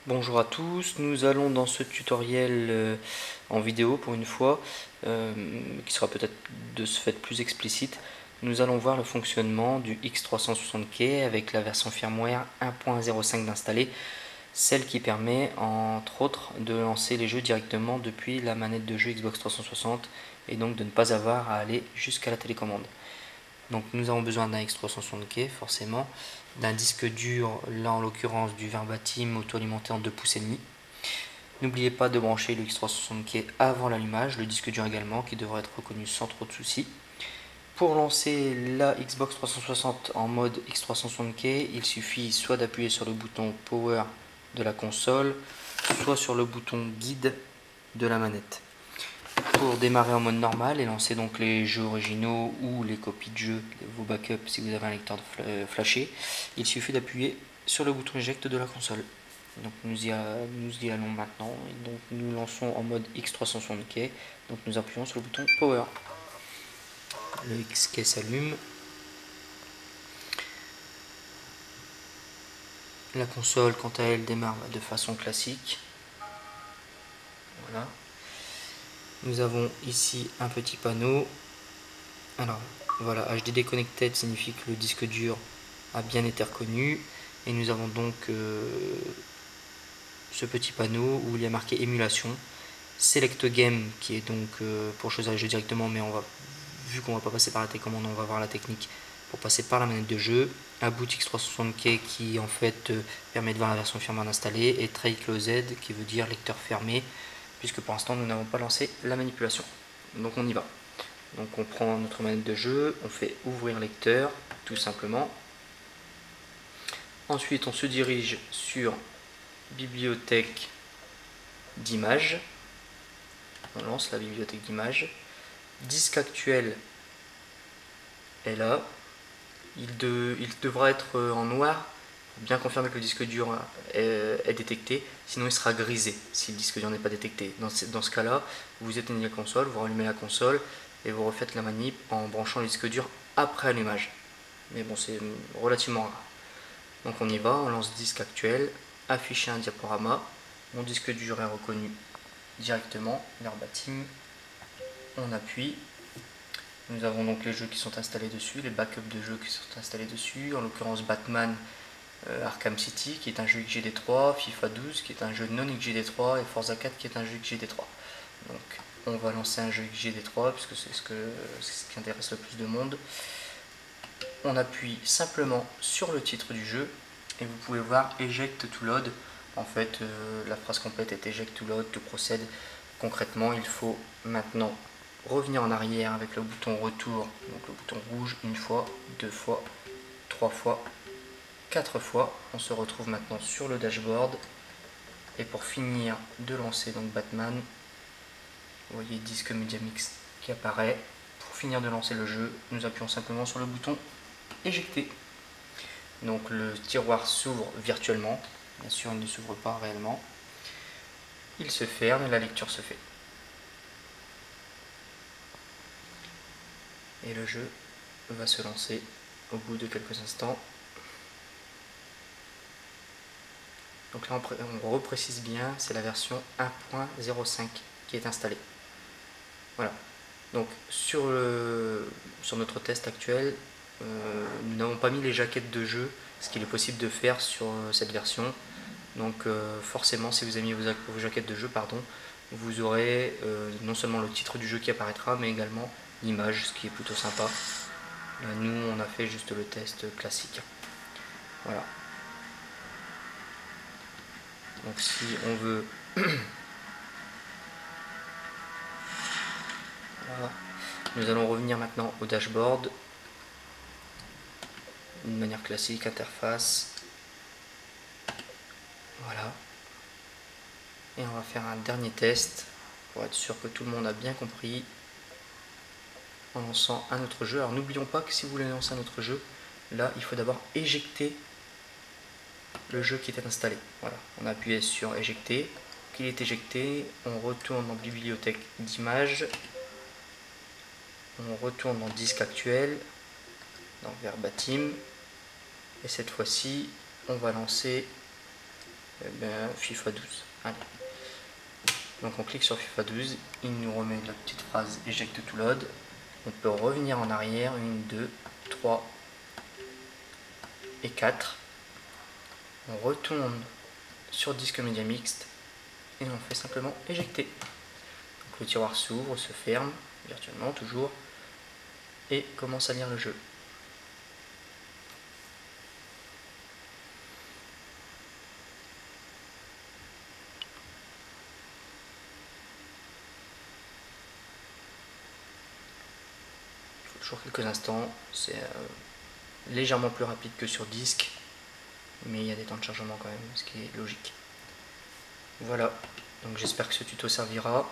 Bonjour à tous, nous allons dans ce tutoriel en vidéo pour une fois, qui sera peut-être de ce fait plus explicite. Nous allons voir le fonctionnement du X360K avec la version firmware 1.05 d'installer, celle qui permet entre autres de lancer les jeux directement depuis la manette de jeu Xbox 360 et donc de ne pas avoir à aller jusqu'à la télécommande. Donc nous avons besoin d'un X360K forcément, d'un disque dur, là en l'occurrence du Verbatim auto-alimenté en 2,5 pouces. N'oubliez pas de brancher le X360K avant l'allumage, le disque dur également qui devrait être reconnu sans trop de soucis. Pour lancer la Xbox 360 en mode X360K, il suffit soit d'appuyer sur le bouton Power de la console, soit sur le bouton Guide de la manette. Pour démarrer en mode normal et lancer donc les jeux originaux ou les copies de jeux, vos backups si vous avez un lecteur flashé, il suffit d'appuyer sur le bouton Eject de la console. Donc nous y allons maintenant, et donc nous lançons en mode X360K, donc nous appuyons sur le bouton Power. Le XK s'allume. La console quant à elle démarre de façon classique. Voilà. Nous avons ici un petit panneau. Alors voilà, HDD Connected signifie que le disque dur a bien été reconnu. Et nous avons donc ce petit panneau où il y a marqué émulation. Select Game qui est donc pour choisir les jeux directement, mais vu qu'on va pas passer par la télécommande, on va voir la technique pour passer par la manette de jeu. Boot X360K qui en fait permet de voir la version firmware installée, et Tray Closed qui veut dire lecteur fermé, puisque pour l'instant nous n'avons pas lancé la manipulation. Donc on y va. Donc on prend notre manette de jeu, on fait ouvrir lecteur tout simplement. Ensuite on se dirige sur bibliothèque d'images. On lance la bibliothèque d'images. Disque actuel est là. Il devra être en noir pour bien confirmer que le disque dur est détecté. Sinon il sera grisé si le disque dur n'est pas détecté. Dans ce cas-là, vous éteignez la console, vous rallumez la console et vous refaites la manip en branchant le disque dur après allumage. Mais bon, c'est relativement rare. Donc on y va, on lance disque actuel, afficher un diaporama. Mon disque dur est reconnu directement, Verbatim. On appuie. Nous avons donc les jeux qui sont installés dessus, les backups de jeux qui sont installés dessus, en l'occurrence Batman Arkham City qui est un jeu XGD3, FIFA 12 qui est un jeu non XGD3 et Forza 4 qui est un jeu XGD3. Donc on va lancer un jeu XGD3 puisque c'est ce qui intéresse le plus de monde. On appuie simplement sur le titre du jeu et vous pouvez voir Eject to load. En fait, la phrase complète est Eject to load to proceed. Concrètement, il faut maintenant revenir en arrière avec le bouton retour, donc le bouton rouge, une fois, deux fois, trois fois, quatre fois. On se retrouve maintenant sur le dashboard. Et pour finir de lancer donc Batman, vous voyez disque Media Mix qui apparaît. Pour finir de lancer le jeu, nous appuyons simplement sur le bouton éjecter. Donc le tiroir s'ouvre virtuellement, bien sûr il ne s'ouvre pas réellement. Il se ferme et la lecture se fait. Et le jeu va se lancer au bout de quelques instants. Donc là on reprécise bien, c'est la version 1.05 qui est installée. Voilà. Donc sur notre test actuel, nous n'avons pas mis les jaquettes de jeu, ce qu'il est possible de faire sur cette version. Donc forcément si vous avez mis vos jaquettes de jeu, vous aurez non seulement le titre du jeu qui apparaîtra, mais également l'image, ce qui est plutôt sympa. Nous on a fait juste le test classique. Voilà. Donc si on veut voilà. Nous allons revenir maintenant au dashboard. D'une manière classique, interface. Voilà. Et on va faire un dernier test pour être sûr que tout le monde a bien compris en lançant un autre jeu. Alors n'oublions pas que si vous voulez lancer un autre jeu, là il faut d'abord éjecter le jeu qui était installé. Voilà, on a appuyé sur éjecter. Qu'il est éjecté, on retourne en bibliothèque d'images, on retourne dans disque actuel, dans Verbatim, et cette fois-ci on va lancer FIFA 12. Allez. Donc on clique sur FIFA 12, il nous remet la petite phrase Eject to load. On peut revenir en arrière, 1, 2, 3 et 4. On retourne sur disque média mixte et on fait simplement éjecter. Donc le tiroir s'ouvre, se ferme, virtuellement toujours, et commence à lire le jeu. Il faut toujours quelques instants, c'est légèrement plus rapide que sur disque, mais il y a des temps de chargement quand même, ce qui est logique. Voilà, donc j'espère que ce tuto servira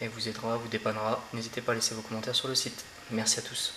et vous aidera, vous dépannera. N'hésitez pas à laisser vos commentaires sur le site. Merci à tous.